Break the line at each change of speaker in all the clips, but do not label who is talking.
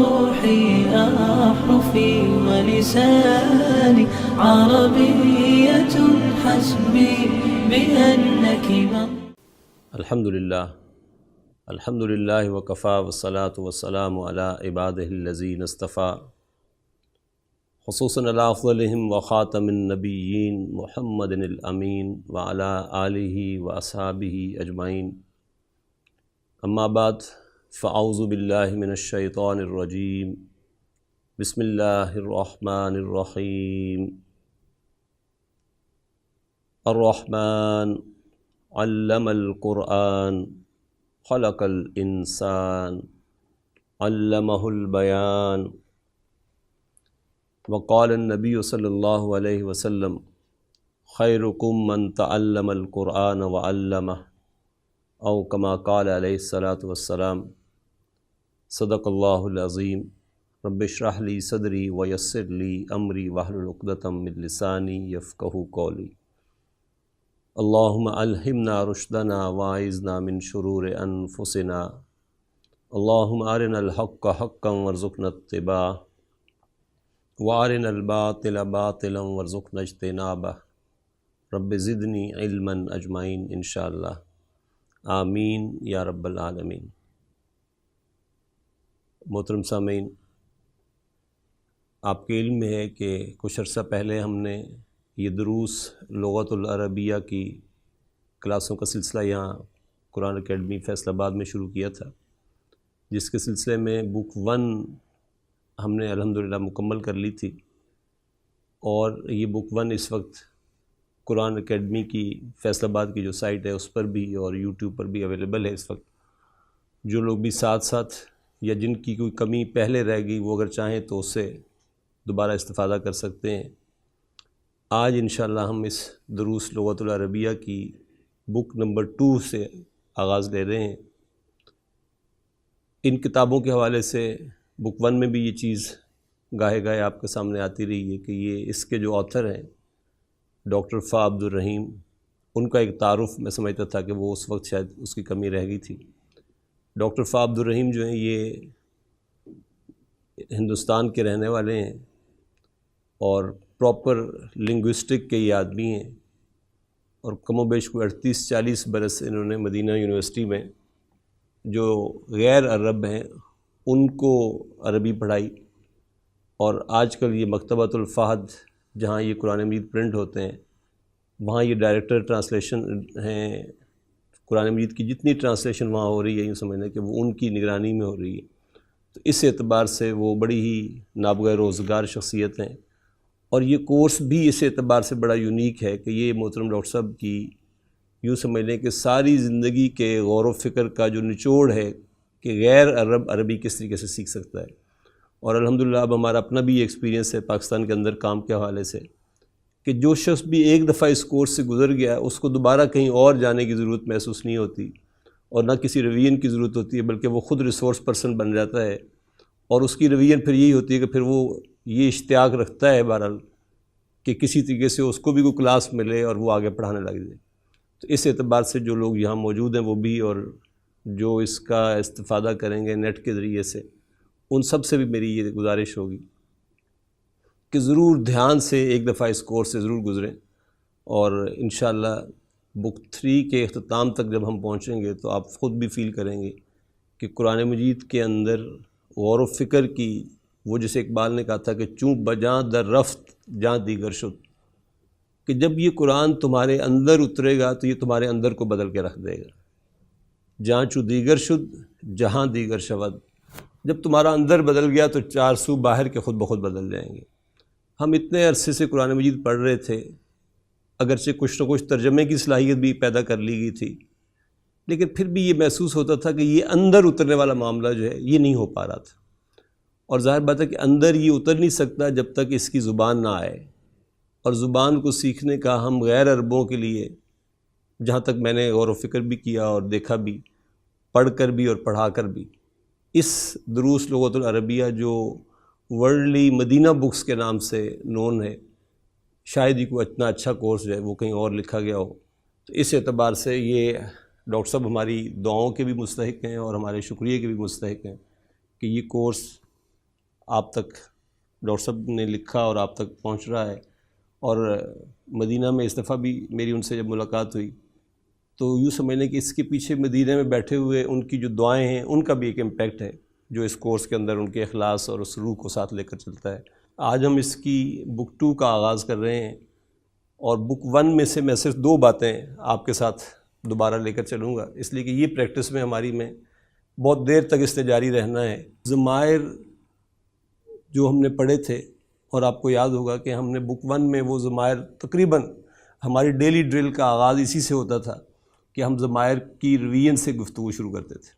روحي أحرفي ولساني عربية حسبي بأنك
الحمد للہ وکفا والصلاة والسلام علی عبادہ الذین اصطفیٰ خصوصاً علی افضلہم وخاتم النبیین محمد الامین وعلی آلہ واصحابہ اجمعین اما بعد فاعوذ باللہ من الشیطان الرجیم بسم اللہ الرحمن الرحیم الرحمن علم القرآن خلق الانسان علمہ البیان وقال النبی صلی اللہ علیہ وسلم خیرکم من تعلم القرآن وعلمہ او کما قال علیہ الصلاۃ والسلام صدق اللہ العظیم رب اشرح لی صدری ویسر لی امری واحلل عقدۃ من لسانی یفقہوا قولی اللہم الہمنا رشدنا واعذنا من شرور انفسنا اللہم ارنا الحق حقا وارزقنا اتباعہ وارنا الباطل باطلا وارزقنا اجتنابہ رب زدنی علما اجمعین انشاءاللہ آمین یا رب العالمین۔ محترم سامعین، آپ کے علم میں ہے کہ کچھ عرصہ پہلے ہم نے یہ دروس لغت العربیہ کی کلاسوں کا سلسلہ یہاں قرآن اکیڈمی فیصل آباد میں شروع کیا تھا، جس کے سلسلے میں بک 1 ہم نے الحمدللہ مکمل کر لی تھی، اور یہ بک 1 اس وقت قرآن اکیڈمی کی فیصل آباد کی جو سائٹ ہے اس پر بھی اور یوٹیوب پر بھی اویلیبل ہے۔ اس وقت جو لوگ بھی ساتھ ساتھ یا جن کی کوئی کمی پہلے رہ گئی وہ اگر چاہیں تو اس سے دوبارہ استفادہ کر سکتے ہیں۔ آج انشاءاللہ ہم اس دروس لغت العربیہ کی بک نمبر 2 سے آغاز لے رہے ہیں۔ ان کتابوں کے حوالے سے بک 1 میں بھی یہ چیز گاہے گاہے آپ کے سامنے آتی رہی ہے کہ یہ اس کے جو آتھر ہیں ڈاکٹر فا عبد الرحیم، ان کا ایک تعارف میں سمجھتا تھا کہ وہ اس وقت شاید اس کی کمی رہ گئی تھی۔ ڈاکٹر فا عبد الرحیم جو ہیں یہ ہندوستان کے رہنے والے ہیں اور پراپر لنگوسٹک کے یہ آدمی ہیں، اور کم و بیش کو 38-40 برس انہوں نے مدینہ یونیورسٹی میں جو غیر عرب ہیں ان کو عربی پڑھائی، اور آج کل یہ مکتبۃ الفہد جہاں یہ قرآن مجید پرنٹ ہوتے ہیں وہاں یہ ڈائریکٹر ٹرانسلیشن ہیں۔ قرآن مجید کی جتنی ٹرانسلیشن وہاں ہو رہی ہے یوں سمجھنا کہ وہ ان کی نگرانی میں ہو رہی ہے، تو اس اعتبار سے وہ بڑی ہی نابغہ روزگار شخصیت ہیں، اور یہ کورس بھی اس اعتبار سے بڑا یونیک ہے کہ یہ محترم ڈاکٹر صاحب کی یوں سمجھ لیں کہ ساری زندگی کے غور و فکر کا جو نچوڑ ہے کہ غیر عرب عربی کس طریقے سے سیکھ سکتا ہے۔ اور الحمدللہ اب ہمارا اپنا بھی ایکسپیرینس ہے پاکستان کے اندر کام کے حوالے سے کہ جو شخص بھی ایک دفعہ اس کورس سے گزر گیا اس کو دوبارہ کہیں اور جانے کی ضرورت محسوس نہیں ہوتی، اور نہ کسی ریویژن کی ضرورت ہوتی ہے، بلکہ وہ خود ریسورس پرسن بن جاتا ہے، اور اس کی ریویژن پھر یہی ہوتی ہے کہ پھر وہ یہ اشتیاق رکھتا ہے بہرحال کہ کسی طریقے سے اس کو بھی کوئی کلاس ملے اور وہ آگے پڑھانے لگ جائے۔ تو اس اعتبار سے جو لوگ یہاں موجود ہیں وہ بھی، اور جو اس کا استفادہ کریں گے نیٹ کے ذریعے سے، ان سب سے بھی میری یہ گزارش ہوگی کہ ضرور دھیان سے ایک دفعہ اس کورس سے ضرور گزریں، اور انشاءاللہ بک 3 کے اختتام تک جب ہم پہنچیں گے تو آپ خود بھی فیل کریں گے کہ قرآن مجید کے اندر غور و فکر کی وہ جسے اقبال نے کہا تھا کہ چوں بجاں در رفت جاں دیگر شد، کہ جب یہ قرآن تمہارے اندر اترے گا تو یہ تمہارے اندر کو بدل کے رکھ دے گا۔ جاں چو دیگر شد جہاں دیگر شود، جب تمہارا اندر بدل گیا تو 4 سو باہر کے خود بخود بدل جائیں گے۔ ہم اتنے عرصے سے قرآن مجید پڑھ رہے تھے، اگرچہ کچھ نہ کچھ ترجمے کی صلاحیت بھی پیدا کر لی گئی تھی، لیکن پھر بھی یہ محسوس ہوتا تھا کہ یہ اندر اترنے والا معاملہ جو ہے یہ نہیں ہو پا رہا تھا، اور ظاہر بات ہے کہ اندر یہ اتر نہیں سکتا جب تک اس کی زبان نہ آئے، اور زبان کو سیکھنے کا ہم غیر عربوں کے لیے، جہاں تک میں نے غور و فکر بھی کیا اور دیکھا بھی، پڑھ کر بھی اور پڑھا کر بھی، اس دروس لغت العربیہ جو ورلڈلی مدینہ بکس کے نام سے نون ہے، شاید ہی کوئی اتنا اچھا کورس جو ہے وہ کہیں اور لکھا گیا ہو۔ تو اس اعتبار سے یہ ڈاکٹر صاحب ہماری دعاؤں کے بھی مستحق ہیں اور ہمارے شکریہ کے بھی مستحق ہیں کہ یہ کورس آپ تک ڈاکٹر صاحب نے لکھا اور آپ تک پہنچ رہا ہے، اور مدینہ میں اس دفعہ بھی میری ان سے جب ملاقات ہوئی تو یوں سمجھ لیں کہ اس کے پیچھے مدینہ میں بیٹھے ہوئے ان کی جو دعائیں ہیں ان کا بھی ایک امپیکٹ ہے جو اس کورس کے اندر ان کے اخلاص اور اس روح کو ساتھ لے کر چلتا ہے۔ آج ہم اس کی بک 2 کا آغاز کر رہے ہیں، اور بک 1 میں سے میں صرف 2 باتیں آپ کے ساتھ دوبارہ لے کر چلوں گا، اس لیے کہ یہ پریکٹس میں ہماری میں بہت دیر تک اس سے جاری رہنا ہے۔ ضمائر جو ہم نے پڑھے تھے، اور آپ کو یاد ہوگا کہ ہم نے بک 1 میں وہ ضمائر تقریباً ہماری ڈیلی ڈرل کا آغاز اسی سے ہوتا تھا کہ ہم ضمائر کی ریویژن سے گفتگو شروع کرتے تھے۔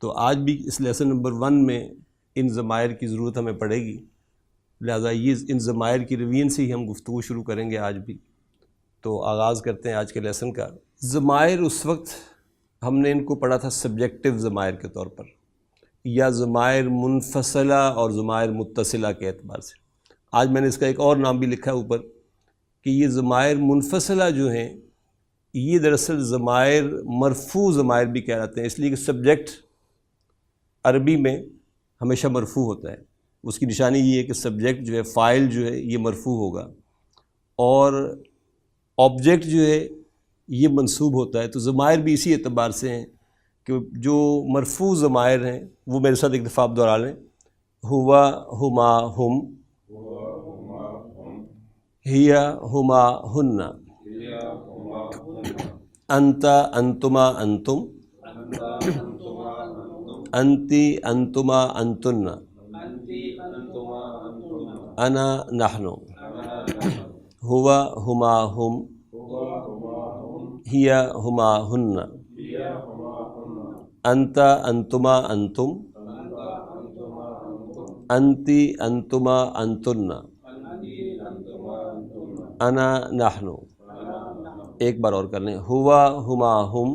تو آج بھی اس لیسن نمبر 1 میں ان ضمائر کی ضرورت ہمیں پڑے گی، لہذا یہ ان ضمائر کی ریویژن سے ہی ہم گفتگو شروع کریں گے آج بھی۔ تو آغاز کرتے ہیں آج کے لیسن کا۔ ضمائر اس وقت ہم نے ان کو پڑھا تھا سبجیکٹیو ضمائر کے طور پر، یا ضمائر منفصلہ اور ضمائر متصلہ کے اعتبار سے۔ آج میں نے اس کا ایک اور نام بھی لکھا ہے اوپر کہ یہ ضمائر منفصلہ جو ہیں یہ دراصل ضمائر مرفوع ضمائر بھی کہلاتے ہیں، اس لیے کہ سبجیکٹ عربی میں ہمیشہ مرفوع ہوتا ہے۔ اس کی نشانی یہ ہے کہ سبجیکٹ جو ہے، فاعل جو ہے یہ مرفوع ہوگا، اور آبجیکٹ جو ہے یہ منصوب ہوتا ہے۔ تو ضمائر بھی اسی اعتبار سے ہیں کہ جو مرفوع ضمائر ہیں وہ میرے ساتھ ایک دفعہ آپ دہرا لیں۔ ہوا، ہما، ہم، ہیا، ہما، ہن، انت، انتما، انتم، انتی، انتما، انتن، انا، نحن، ہوا، ہما، ہم، ہیا، ہما، ہن، انت، انتما، انتم، انتی، انتما، انتن، انا، نحن۔ ایک بار اور کر لیں۔ ہوا، ہما، ہم،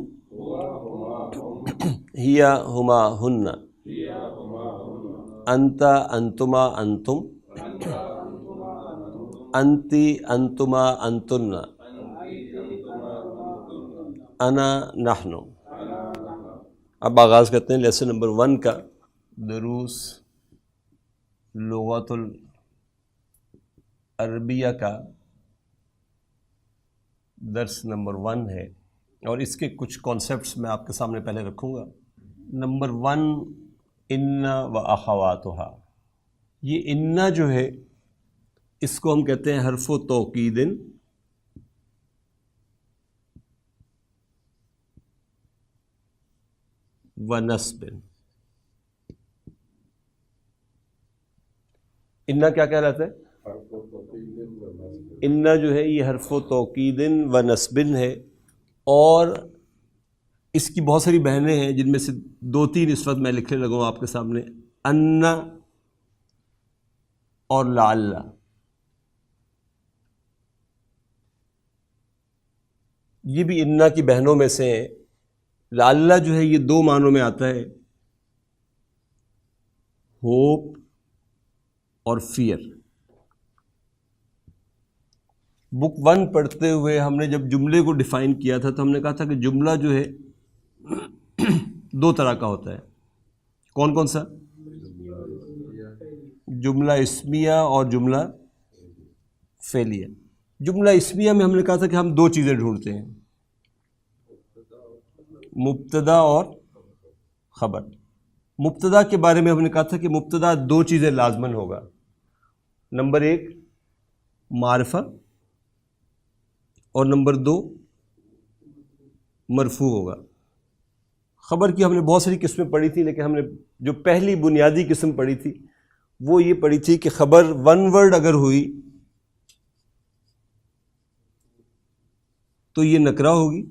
ہیا، ہما، ہن، انت، انتما، انتم، انتی، انتما، انتن، انا، نحن۔ اب آغاز کرتے ہیں لیسن نمبر 1 کا۔ دروس لغت العربیہ کا درس نمبر 1 ہے، اور اس کے کچھ کانسیپٹس میں آپ کے سامنے پہلے رکھوں گا۔ نمبر 1، ان و اخواتھا۔ یہ ان جو ہے اس کو ہم کہتے ہیں حرف و توکید و نصب۔ ان کیا کہلاتا ہے؟ ان جو ہے یہ حرف و توکید و نصب ہے، اور اس کی بہت ساری بہنیں ہیں جن میں سے 2-3 اس وقت میں لکھنے لگا ہوں آپ کے سامنے۔ ان اور لعل۔ یہ بھی ان کی بہنوں میں سے ہیں۔ لعل جو ہے یہ 2 معنوں میں آتا ہے، ہوپ اور فیئر۔ بک 1 پڑھتے ہوئے ہم نے جب جملے کو ڈیفائن کیا تھا تو ہم نے کہا تھا کہ جملہ جو ہے 2 طرح کا ہوتا ہے۔ کون کون سا؟ جملہ اسمیہ اور جملہ فعلیہ۔ جملہ اسمیہ میں ہم نے کہا تھا کہ ہم 2 چیزیں ڈھونڈتے ہیں، مبتدا اور خبر۔ مبتدا کے بارے میں ہم نے کہا تھا کہ مبتدا 2 چیزیں لازماً ہوگا۔ نمبر 1 معرفہ، اور نمبر 2 مرفوع ہوگا۔ خبر کی ہم نے بہت ساری قسمیں پڑھی تھی، لیکن ہم نے جو پہلی بنیادی قسم پڑھی تھی وہ یہ پڑھی تھی کہ خبر 1 ورڈ اگر ہوئی تو یہ نکرہ ہوگی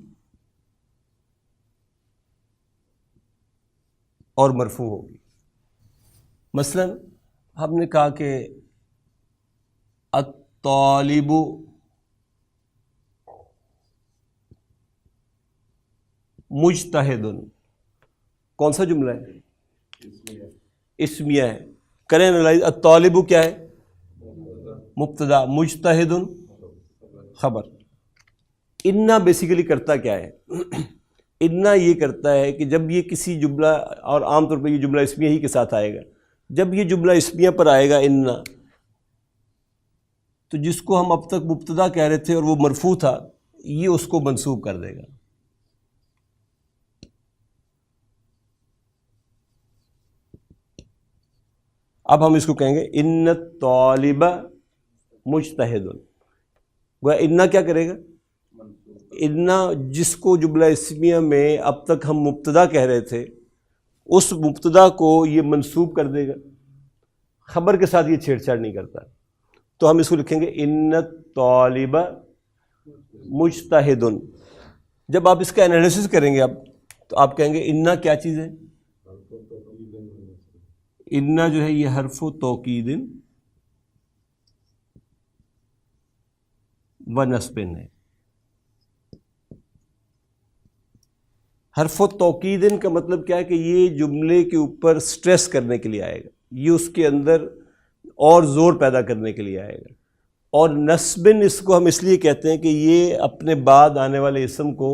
اور مرفوع ہوگی۔ مثلا ہم نے کہا کہ الطالب مجتہد۔ کون سا جملہ ہے؟ اسمیہ ہے۔ کریں انالائز، الطالب کیا ہے؟ مبتدا، مجتہد خبر۔ انا بیسیکلی کرتا کیا ہے؟ انا یہ کرتا ہے کہ جب یہ کسی جملہ، اور عام طور پہ یہ جملہ اسمیہ ہی کے ساتھ آئے گا، جب یہ جملہ اسمیہ پر آئے گا انا، تو جس کو ہم اب تک مبتدا کہہ رہے تھے اور وہ مرفوع تھا، یہ اس کو منصوب کر دے گا. اب ہم اس کو کہیں گے ان الطالب مجتہد. گویا انا کیا کرے گا؟ انا جس کو جملہ اسمیہ میں اب تک ہم مبتدا کہہ رہے تھے، اس مبتدا کو یہ منصوب کر دے گا. خبر کے ساتھ یہ چھیڑ چھاڑ نہیں کرتا. تو ہم اس کو لکھیں گے ان الطالب مجتہد. جب آپ اس کا انالیسس کریں گے اب، تو آپ کہیں گے انا کیا چیز ہے؟ انا جو ہے یہ حرف و توکید و نصب ہے. حرف و توکید کا مطلب کیا ہے کہ یہ جملے کے اوپر سٹریس کرنے کے لیے آئے گا، یہ اس کے اندر اور زور پیدا کرنے کے لیے آئے گا. اور نصبن اس کو ہم اس لیے کہتے ہیں کہ یہ اپنے بعد آنے والے اسم کو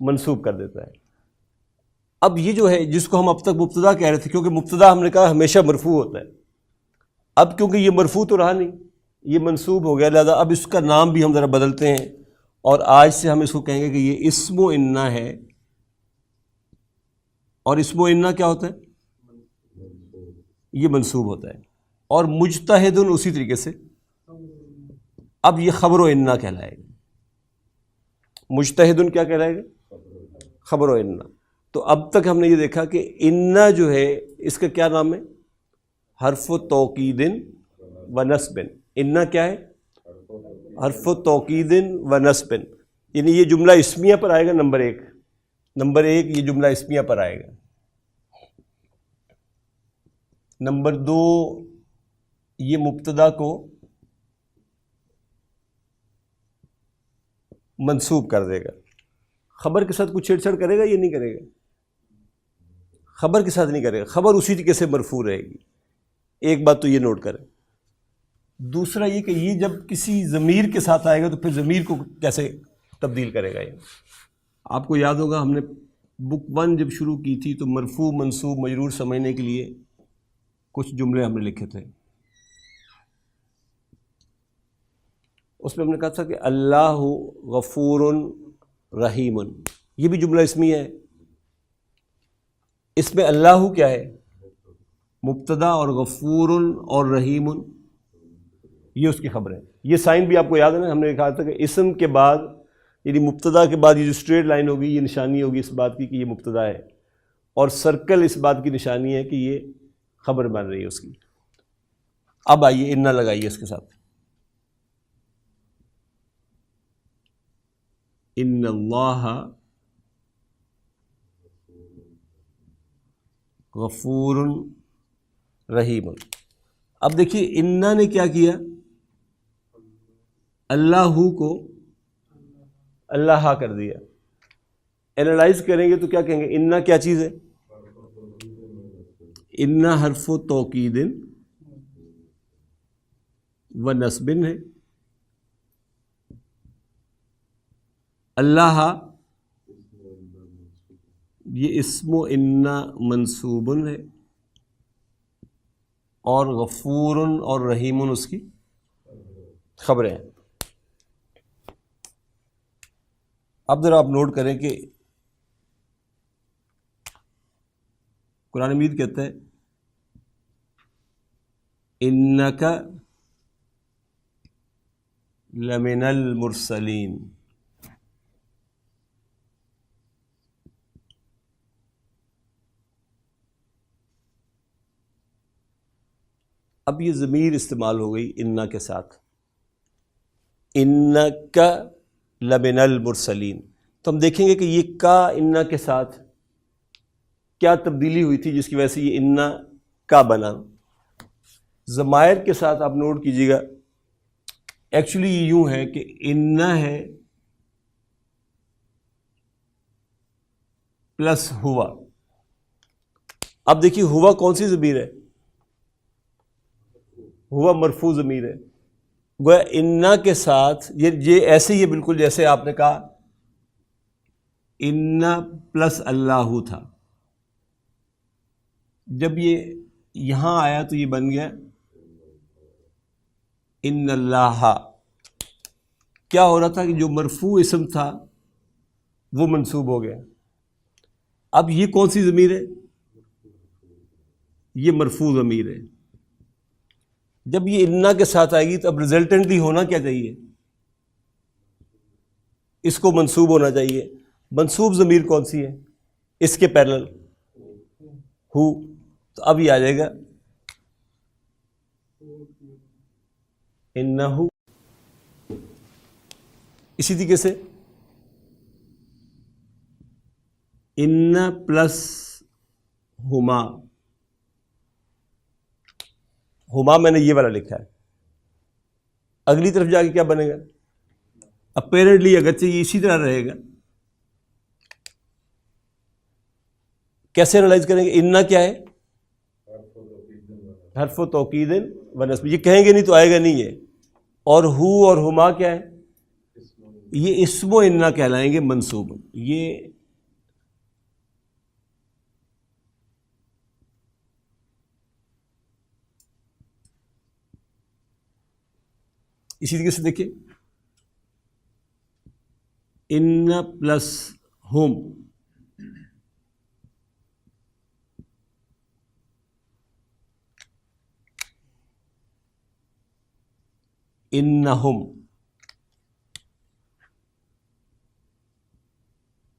منسوب کر دیتا ہے. اب یہ جو ہے جس کو ہم اب تک مبتدا کہہ رہے تھے، کیونکہ مبتدا ہم نے کہا ہمیشہ مرفوع ہوتا ہے، اب کیونکہ یہ مرفوع تو رہا نہیں، یہ منصوب ہو گیا، لہذا اب اس کا نام بھی ہم ذرا بدلتے ہیں اور آج سے ہم اس کو کہیں گے کہ یہ اسم و انا ہے. اور اسم و انا کیا ہوتا ہے؟ یہ منصوب ہوتا ہے. اور مجتہد اسی طریقے سے اب یہ خبر و انا کہلائے گا. مجتہد کیا کہلائے گا؟ خبر و انا. تو اب تک ہم نے یہ دیکھا کہ انا جو ہے اس کا کیا نام ہے؟ حرف و توکید و نصب. انا کیا ہے؟ حرف و توکید و نصب. یعنی یہ جملہ اسمیہ پر آئے گا. نمبر ایک یہ جملہ اسمیہ پر آئے گا. نمبر دو یہ مبتدا کو منصوب کر دے گا. خبر کے ساتھ کچھ چھیڑ چھاڑ کرے گا یا نہیں کرے گا؟ خبر کے ساتھ نہیں کرے گا، خبر اسی طریقے سے مرفوع رہے گی. ایک بات تو یہ نوٹ کریں. دوسرا یہ کہ یہ جب کسی ضمیر کے ساتھ آئے گا تو پھر ضمیر کو کیسے تبدیل کرے گا. یہ آپ کو یاد ہوگا ہم نے بک 1 جب شروع کی تھی تو مرفوع منصوب مجرور سمجھنے کے لیے کچھ جملے ہم نے لکھے تھے. اس میں ہم نے کہا تھا کہ اللہ غفور رحیم، یہ بھی جملہ اسمیہ ہے. اس میں اللہ کیا ہے؟ مبتدا، اور غفور اور رحیم یہ اس کی خبر ہے. یہ سائن بھی آپ کو یاد ہے نا، ہم نے کہا تھا کہ اسم کے بعد یعنی مبتدا کے بعد یہ جو اسٹریٹ لائن ہوگی یہ نشانی ہوگی اس بات کی کہ یہ مبتدا ہے، اور سرکل اس بات کی نشانی ہے کہ یہ خبر بن رہی ہے اس کی. اب آئیے انا لگائیے اس کے ساتھ. ان اللہ غفور رحیم. اب دیکھیے انا نے کیا کیا؟ اللہ کو اللہ کر دیا. اینالائز کریں گے تو کیا کہیں گے؟ انا کیا چیز ہے؟ انا حرف و توکید و نصب ہے. اللہ یہ اسم و انا منصوب ہے، اور غفور اور رحیم اس کی خبریں ہیں. اب ذرا آپ نوٹ کریں کہ قرآن مجید کہتا ہے انک لمن المرسلین. اب یہ ضمیر استعمال ہو گئی انا کے ساتھ، انک لمن المرسلین. تو ہم دیکھیں گے کہ یہ کا انا کے ساتھ کیا تبدیلی ہوئی تھی جس کی وجہ سے یہ انا کا بنا. ضمائر کے ساتھ آپ نوٹ کیجیے گا، ایکچولی یہ یوں ہے کہ انا ہے پلس ہوا. اب دیکھیے ہوا کون سی ضمیر ہے؟ ہوا مرفوع ضمیر ہے. گویا انا کے ساتھ یہ ایسے ہی ہے بالکل جیسے آپ نے کہا انا پلس اللہ تھا. جب یہ یہاں آیا تو یہ بن گیا ان اللہ. کیا ہو رہا تھا کہ جو مرفوع اسم تھا وہ منصوب ہو گیا. اب یہ کون سی ضمیر ہے؟ یہ مرفوع ضمیر ہے. جب یہ انا کے ساتھ آئے گی تو اب ریزلٹنٹلی ہونا کیا چاہیے؟ اس کو منصوب ہونا چاہیے. منصوب ضمیر کون سی ہے؟ اس کے پیرلل ہو. تو اب یہ آ جائے گا انہو. اسی طریقے سے ان پلس ہما. ہما میں نے یہ والا لکھا ہے. اگلی طرف جا کے کیا بنے گا؟ اپیرنٹلی اگرچہ یہ اسی طرح رہے گا. کیسے انالائز کریں گے؟ اننا کیا ہے؟ حرف و توکید و نصب. یہ کہیں گے نہیں تو آئے گا نہیں یہ. اور ہو اور ہما کیا ہے؟ یہ اسم و اننا کہلائیں گے منصوب. یہ اسی طریقے سے دیکھیے ان پلس ہوم. انہم.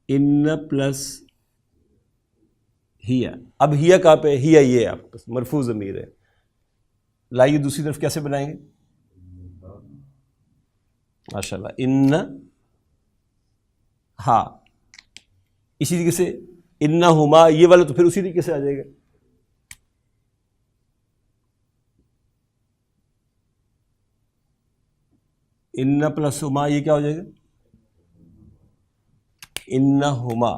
ان پلس ہیا. اب ہیا کہاں پہ؟ ہیا یہ آپ مرفوع ضمیر ہے. لائیے دوسری طرف کیسے بنائیں گے؟ ماشاء اللہ. ان ہاں. اسی طریقے سے انہما یہ والا تو پھر اسی طریقے سے آ جائے گا. ان پلس ہما یہ کیا ہو جائے گا؟ انہما.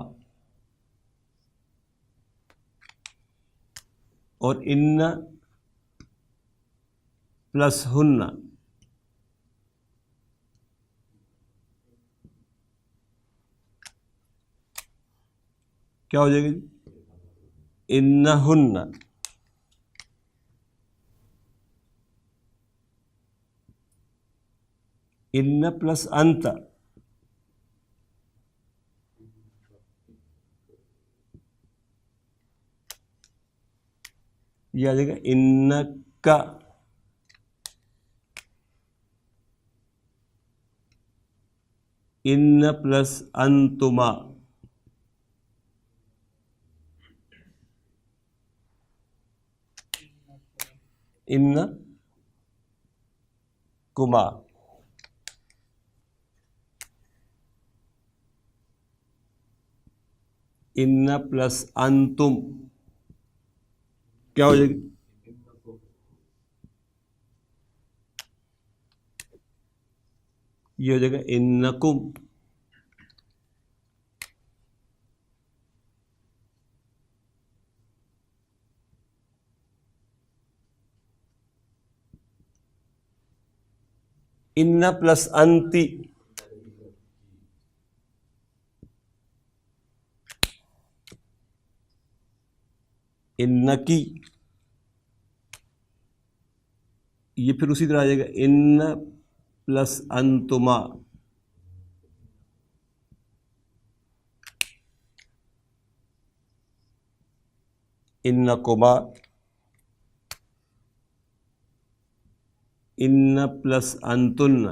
اور ان پلس ہن کیا ہو جائے گا؟ انہن. ان پلس انت یہ آ جائے گا ان کا. ان پلس انتما ان کما. ان پلس انتم کیا ہو جائے گی؟ یہ ہو جائے گا انکم. ان پلس انتی انکی. یہ پھر اسی طرح آ جائے گا ان پلس انتما. انکما. ان پلس انتن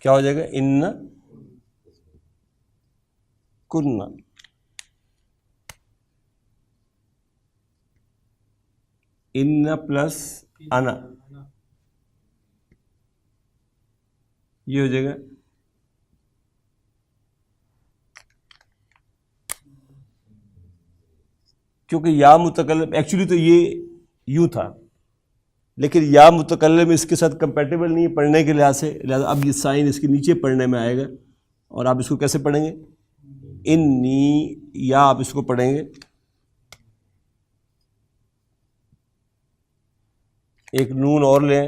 کیا ہو جائے گا؟ ان کننا. ان پلس انا یہ ہو جائے گا کیونکہ یا متکلم ایکچولی تو یہ یوں تھا لیکن یا متکلم اس کے ساتھ کمپیٹیبل نہیں ہے پڑھنے کے لحاظ سے. لہٰذا اب یہ سائن اس کے نیچے پڑھنے میں آئے گا. اور آپ اس کو کیسے پڑھیں گے؟ انی. یا آپ اس کو پڑھیں گے ایک نون اور لیں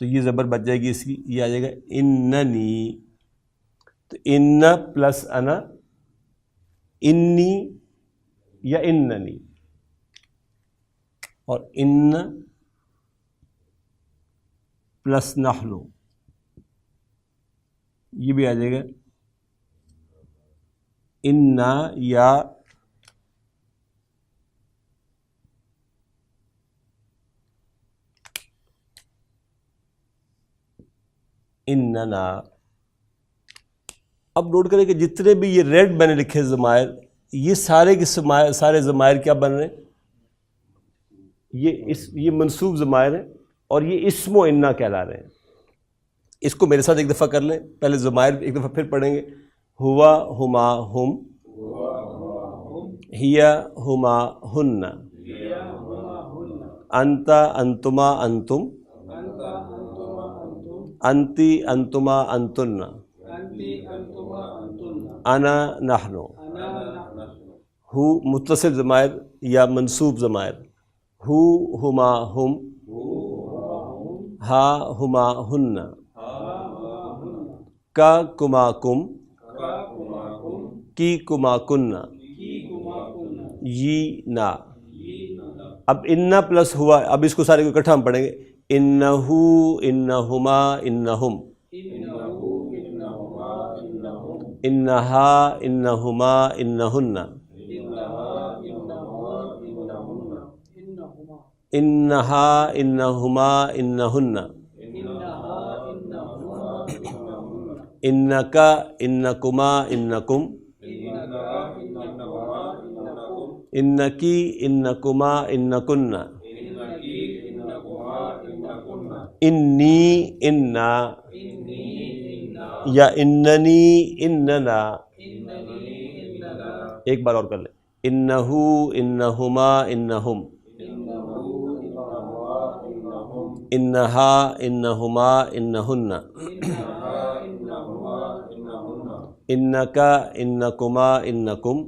تو یہ زبر بچ جائے گی اس کی. یہ آ جائے گا اننی. تو ان پلس انا، انی یا اننی، اور ان پلس نحن، یہ بھی آ جائے گا انا یا اننا۔ اب نوٹ کریں کہ جتنے بھی یہ ریڈ میں نے لکھے ضمائر، یہ سارے کے سارے ضمائر کیا بن رہے ہیں؟ یہ منصوب ضمائر ہیں، اور یہ اسم و انا کہلا رہے ہیں۔ اس کو میرے ساتھ ایک دفعہ کر لیں، پہلے ضمائر ایک دفعہ پھر پڑھیں گے۔ ہوا ہما ہم، ہیا ہما ہن، انت انتما انتم، انتی انتما انتن، انا نحن۔ ہو متصل ضمائر یا منصوب ضمائر، ہو ہما ہم، ہا ہما ہن، کا کما کم، کی کما کن، یہ نا۔ اب انا پلس ہوا، اب اس کو سارے کو اکٹھا ہم پڑھیں گے۔ انہو انہما انہم، انہا انہما انہن، انہا انہما انہن، انکا انکما انکم، انکی انکما انکن، انی انا یا اننی اننا۔ ایک بار اور کر لیں۔ انہو انہما انہم، انہا انہما انہن، انکا انکما انکم،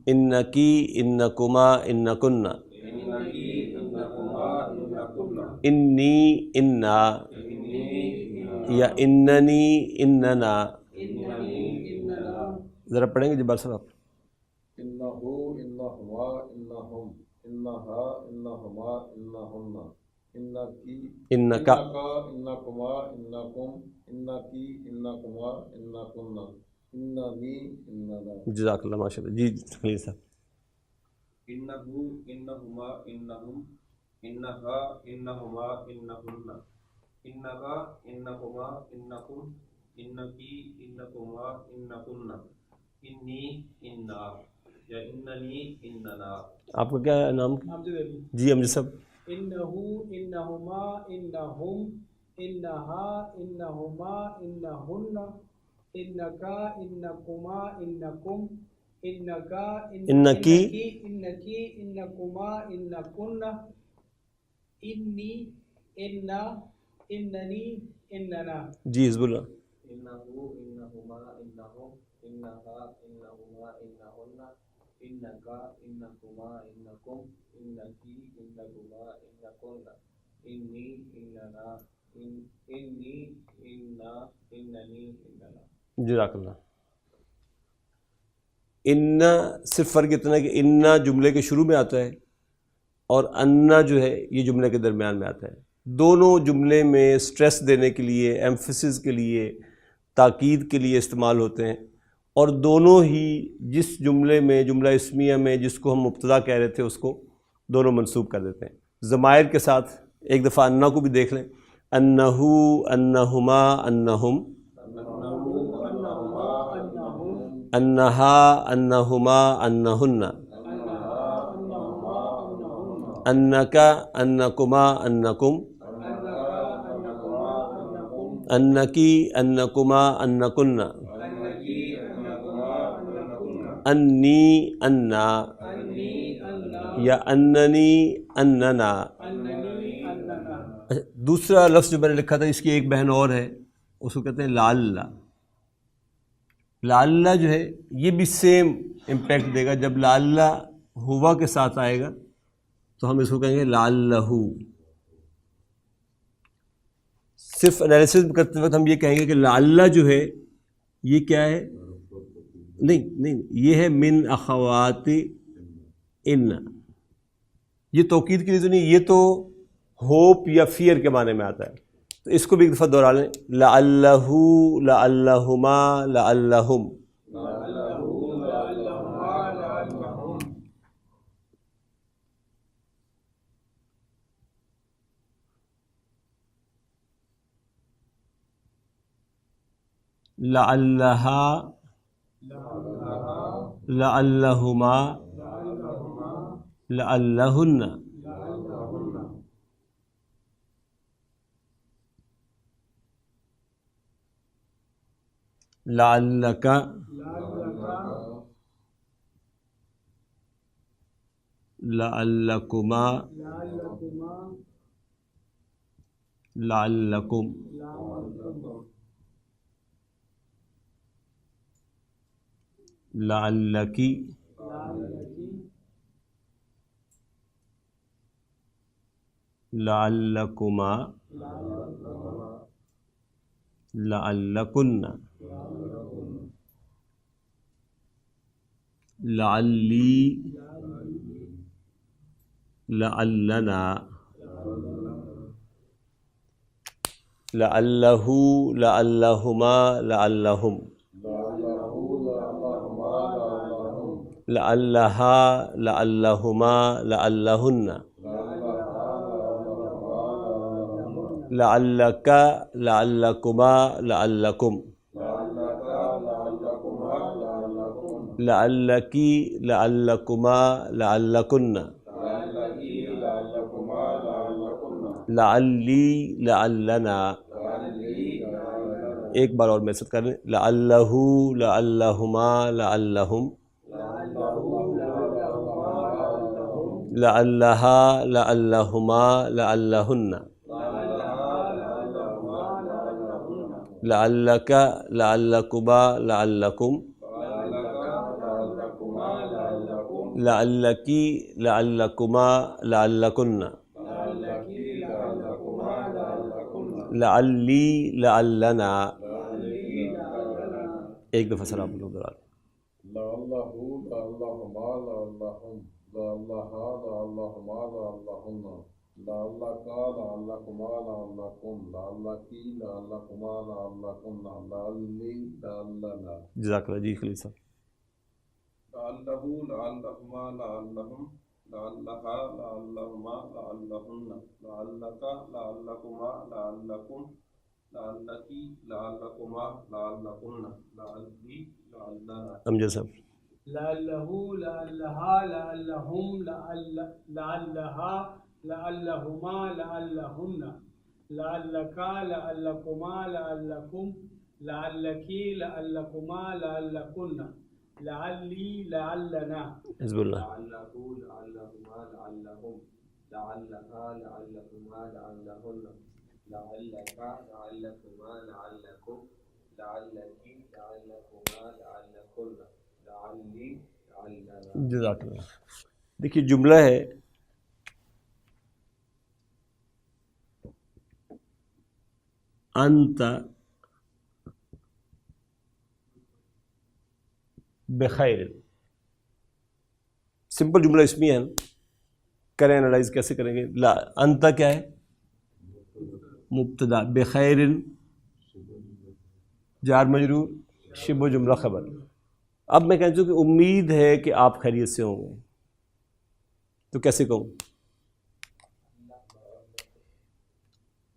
انکی انکما انکن، انی انا یا اننی اننا۔ ذرا پڑھیں گے جبار صاحب آپ۔
انہو انہما انہم، انہا انہما انہن، انکی
انکا
انکما انکم، انکی انکما انکن، اننی اننا۔
جزاک اللہ، ماشاء اللہ۔ جی خلیل صاحب۔
انہو انہما انہم، انہا انہما انہن، انکا انکما انکم، انکی انکما انکن، انی انا یا اننی اننا۔
آپ کا کیا نام؟ جی امجد صاحب۔
انہو انہما انہم، انہا انہما انہن، انکا انکما انکم، انکا
انکی
انکی انکما انکن، انی انا اننی اننا۔
جی حزب اللہ۔
انہو انہما انہم، انہا انہما انہن، انکا انکما انکم، انکی انکما انکن، انی اننا انی انا اننی اننا۔
جزاک اللہ۔ انا صرف فرق اتنا ہے کہ انا جملے کے شروع میں آتا ہے اور انا جو ہے یہ جملے کے درمیان میں آتا ہے۔ دونوں جملے میں سٹریس دینے کے لیے، ایمفسس کے لیے، تاکید کے لیے استعمال ہوتے ہیں، اور دونوں ہی جس جملے میں، جملہ اسمیہ میں جس کو ہم مبتدا کہہ رہے تھے اس کو دونوں منصوب کر دیتے ہیں۔ ضمائر کے ساتھ ایک دفعہ انا کو بھی دیکھ لیں۔ انہو انہما انہم، انہا انہما انہن، انکا انکما انکم، انکی انکما انکن، انی انا یا اننی اننا۔ دوسرا لفظ جو میں نے لکھا تھا اس کی ایک بہن اور ہے، اس کو کہتے ہیں لعل۔ لعل جو ہے یہ بھی سیم امپیکٹ دے گا۔ جب لعل ہوا کے ساتھ آئے گا تو ہم اس کو کہیں گے لعلہ۔ صرف انالیسس کرتے وقت ہم یہ کہیں گے کہ لعل جو ہے یہ کیا ہے؟ نہیں، یہ ہے من اخوات ان. یہ توکید کے لیے تو نہیں، یہ تو ہوپ یا فیئر کے معنی میں آتا ہے. تو اس کو بھی ایک دفعہ دوہرا لیں. لعلہ، لعلہما، لعلہم. لعلہا، لعلہما، لعلہن. لعلک، لعلکما، لعلکم. لعلکی، لعلکما، لعلکن. لعلی، لعلنا. لعلہ، لعلہما، لعلہم. لعلہا، لعلہما، لعلہن. لعلک، لعلکما، لعلکم. لعلکی، لعلکما، لعلکن. لعلی، لعلنا. ایک بار اور محسوس کر لیں. لعلہ، لعلہما، لعلہم. لعلہا، لعلہما، لعلہن. لعلک، لعلکما، لعلکم. لعلکی، لعلکما، لعلکن. لعلی، لعلنا. ایک دفعہ سلام بولو ذرا.
لعلہ، لعلہما، لعلہم. لعلہا، لعلہما، لعلہن. لعلکا، لعلکما، لعلکم. لعلکی، لعلکما، لعلکن. لعلی، لعلنا.
جزاک اللہ. جی خلیل صاحب.
لعلہ، لعلہما، لعلہم. لعلہا، لعلہما، لعلہن. لعلک، لعلکما، لعلکم. لعلکی، لعلکما، لعلکن. لعلی، لعلنا.
امجد صاحب.
لعلہ، لعلہا، لعلہم. لعلہا، لعلہما، لعلہن. لعلکا، لعلکما، لعلکم. لعلکی، لعلکما، لعلکن. لعلی، لعلنا.
حزب اللہ.
لعلہ، لعلہما، لعلہم. لعلہا، لعلہما، لعلہن. لعلک، لعلکما، لعلکم. لعلکی، لعلکما، لعلکن. لعلی، لعلنا.
جزاک اللہ. دیکھیے جملہ ہے انت بخیر. سمپل جملہ اسمی ہے. کریں انالائز کیسے کریں گے؟ لا انت کیا ہے؟ مبتدا. بخیر جار مجرور شبہ جملہ خبر. اب میں کہتا ہوں کہ امید ہے کہ آپ خیریت سے ہوں گے، تو کیسے کہوں؟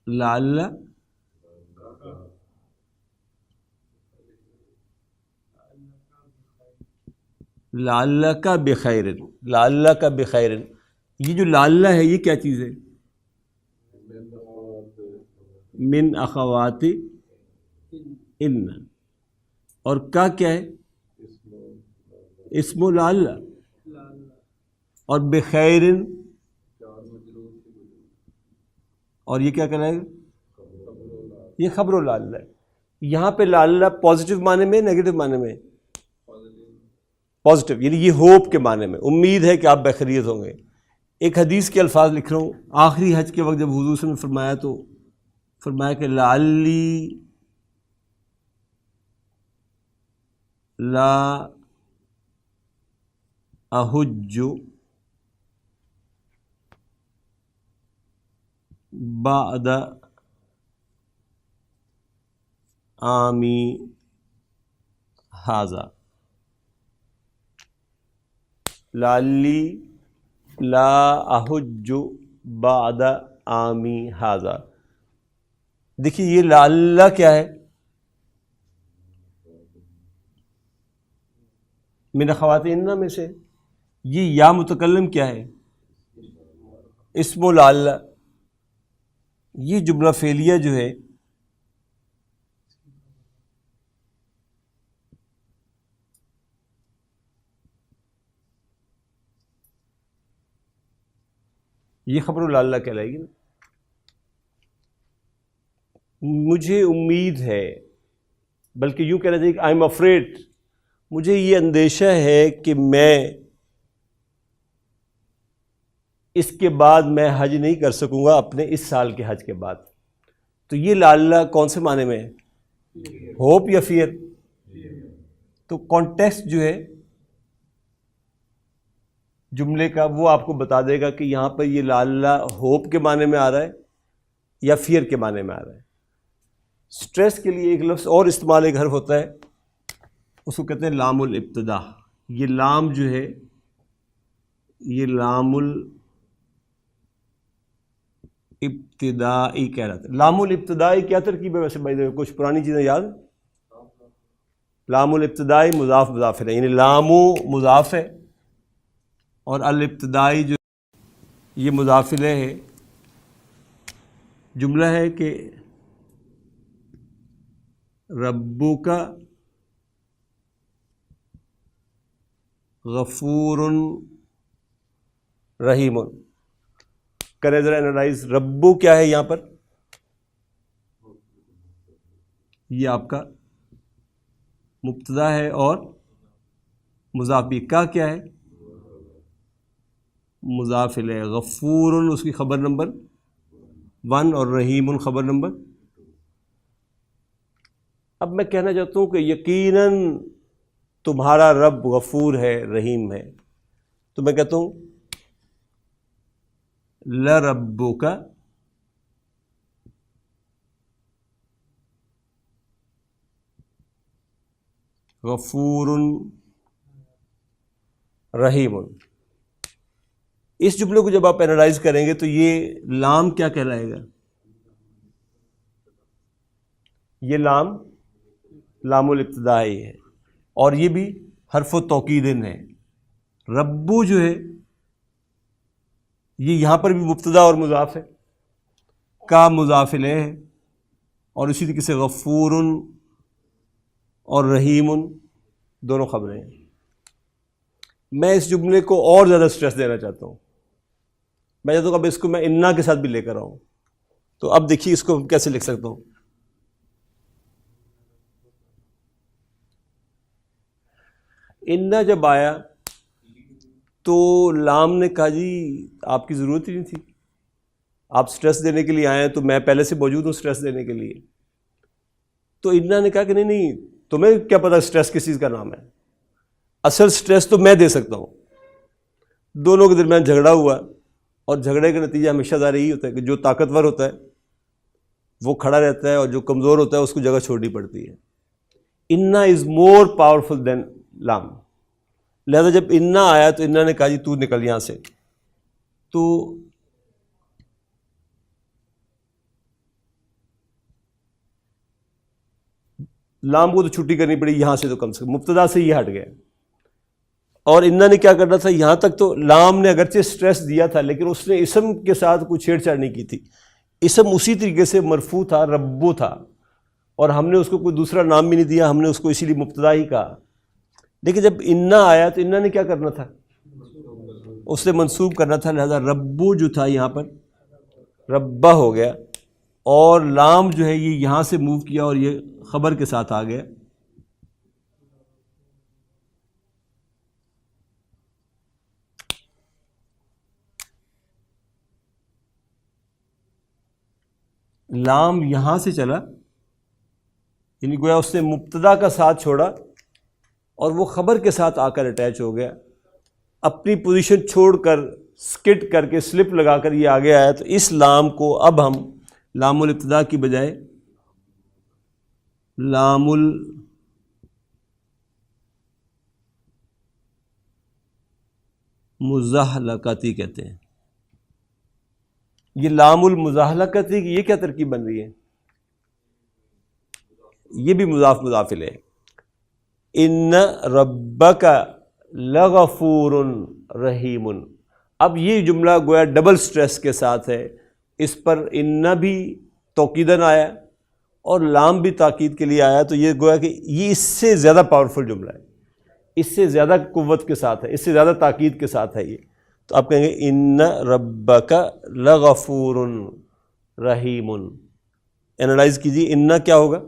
لعل، لعلک بخیر. لعلک بخیر، یہ جو لعل ہے یہ کیا چیز ہے؟ من اخوات ان. اور کا کیا ہے؟ اسم لعل. اور بخیر، اور یہ کیا کرائے گا؟ یہ خبر لعل ہے. یہاں پہ لعل پازیٹیو معنی میں، نیگیٹو معنی میں؟ پازیٹیو، یعنی یہ ہوپ کے معنی میں، امید ہے کہ آپ بخیریت ہوں گے. ایک حدیث کے الفاظ لکھ رہا ہوں. آخری حج کے وقت جب حضور صلی اللہ علیہ وسلم نے فرمایا تو فرمایا کہ لعلی لا احج بعد عامی ھذا، لعلی لا احج بعد عامی ھذا. دیکھیے یہ لعل کیا ہے؟ من خواتین میں سے. یہ یا متکلم کیا ہے؟ اسم لعل. یہ جملہ فعلیہ جو ہے یہ خبر لعل کہلائے گی نا. مجھے امید ہے، بلکہ یوں کہنا چاہیے کہ آئی ایم افریڈ، مجھے یہ اندیشہ ہے کہ میں اس کے بعد میں حج نہیں کر سکوں گا اپنے اس سال کے حج کے بعد. تو یہ لعل کون سے معنی میں ہے؟ ہوپ یا فیئر؟ تو کانٹیکسٹ جو ہے جملے کا وہ آپ کو بتا دے گا کہ یہاں پر یہ لعل ہوپ کے معنی میں آ رہا ہے یا فیئر کے معنی میں آ رہا ہے. سٹریس کے لیے ایک لفظ اور استعمال ایک حرف ہوتا ہے، اس کو کہتے ہیں لام الابتدا. یہ لام جو ہے یہ لام الابتدائی کہلاتا ہے. لام الابتدائی کیا ترکیب ہے ویسے بھائی؟ کچھ پرانی چیزیں یاد؟ لام الابتدائی مضاف مضاف ہے، یعنی لام مضاف ہے اور الابتدائی جو یہ مضاف الیہ ہے. جملہ ہے کہ ربک غفور رحیم. کرے ذرا اینالائز، ربو کیا ہے یہاں پر؟ یہ آپ کا مبتدا ہے اور مضاف بھی کا کیا ہے؟ مضاف الیہ. غفور اس کی خبر نمبر 1 اور رحیم خبر نمبر. اب میں کہنا چاہتا ہوں کہ یقیناً تمہارا رب غفور ہے، رحیم ہے. تو میں کہتا ہوں لربک غفور رحیم. اس جملے کو جب آپ اینالائز کریں گے تو یہ لام کیا کہلائے گا؟ یہ لام لام الابتدائی ہے اور یہ بھی حرف و توکید ہے. ربو جو ہے یہ یہاں پر بھی مبتدا اور مضاف ہے، کا مضاف الیہ ہے، اور اسی طریقے سے غفور اور رحیم دونوں خبریں ہیں. میں اس جملے کو اور زیادہ سٹریس دینا چاہتا ہوں. میں چاہتا ہوں اب اس کو میں انا کے ساتھ بھی لے کر آؤں. تو اب دیکھیے اس کو کیسے لکھ سکتا ہوں. انا جب آیا تو لام نے کہا جی آپ کی ضرورت ہی نہیں تھی، آپ سٹریس دینے کے لیے آئے ہیں تو میں پہلے سے موجود ہوں سٹریس دینے کے لیے. تو انا نے کہا کہ نہیں تمہیں کیا پتا سٹریس کس چیز کا نام ہے، اصل سٹریس تو میں دے سکتا ہوں. دونوں کے درمیان جھگڑا ہوا اور جھگڑے کا نتیجہ ہمیشہ ظاہر یہی ہوتا ہے کہ جو طاقتور ہوتا ہے وہ کھڑا رہتا ہے اور جو کمزور ہوتا ہے اس کو جگہ چھوڑنی پڑتی ہے. انا از مور پاورفل دین لام. لہذا جب انا آیا تو انا نے کہا جی تو نکل یہاں سے. تو لام کو تو چھٹی کرنی پڑی یہاں سے، تو کم سے کم مبتدا سے یہ ہٹ گیا. اور انا نے کیا کرنا تھا، یہاں تک تو لام نے اگرچہ سٹریس دیا تھا لیکن اس نے اسم کے ساتھ کوئی چھیڑ چھاڑ نہیں کی تھی. اسم اسی طریقے سے مرفوع تھا، ربو تھا، اور ہم نے اس کو کوئی دوسرا نام بھی نہیں دیا، ہم نے اس کو اسی لیے مبتدا ہی کہا. لیکن جب انا آیا تو انا نے کیا کرنا تھا، اس نے منسوب کرنا تھا. لہذا ربو جو تھا یہاں پر ربہ ہو گیا، اور لام جو ہے یہ یہاں سے موو کیا اور یہ خبر کے ساتھ آ گیا. لام یہاں سے چلا، یعنی گویا اس نے مبتدا کا ساتھ چھوڑا اور وہ خبر کے ساتھ آ کر اٹیچ ہو گیا، اپنی پوزیشن چھوڑ کر سکٹ کر کے سلپ لگا کر یہ آگے آیا. تو اس لام کو اب ہم لام الابتدا کی بجائے لام المزحلقتی کہتے ہیں. یہ لام المزحلقتی کی یہ کیا ترکیب بن رہی ہے؟ یہ بھی مضاف مضاف الیہ. ان ربک لغفور رحیم. اب یہ جملہ گویا ڈبل سٹریس کے ساتھ ہے، اس پر ان بھی توکیدن آیا اور لام بھی تاکید کے لیے آیا. تو یہ گویا کہ یہ اس سے زیادہ پاورفل جملہ ہے، اس سے زیادہ قوت کے ساتھ ہے، اس سے زیادہ تاکید کے ساتھ ہے یہ. تو آپ کہیں گے ان ربک لغفور رحیم. اینالائز کیجیے، ان کیا ہوگا؟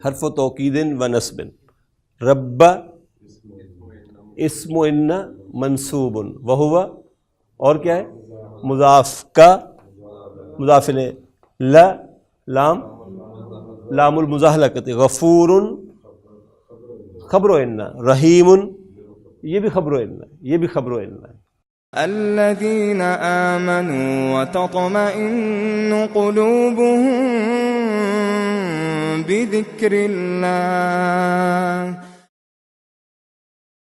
حرف و توکید و نصب. رب اسم ان منصوب وہو، اور کیا ہے؟ مضاف کا مضاف الیہ. لام المزحلقۃ. غفور خبر و ان. رحیم یہ بھی خبر و ان، یہ بھی خبر و ان.
الذين آمنوا وتطمئن قلوبهم بذكر الله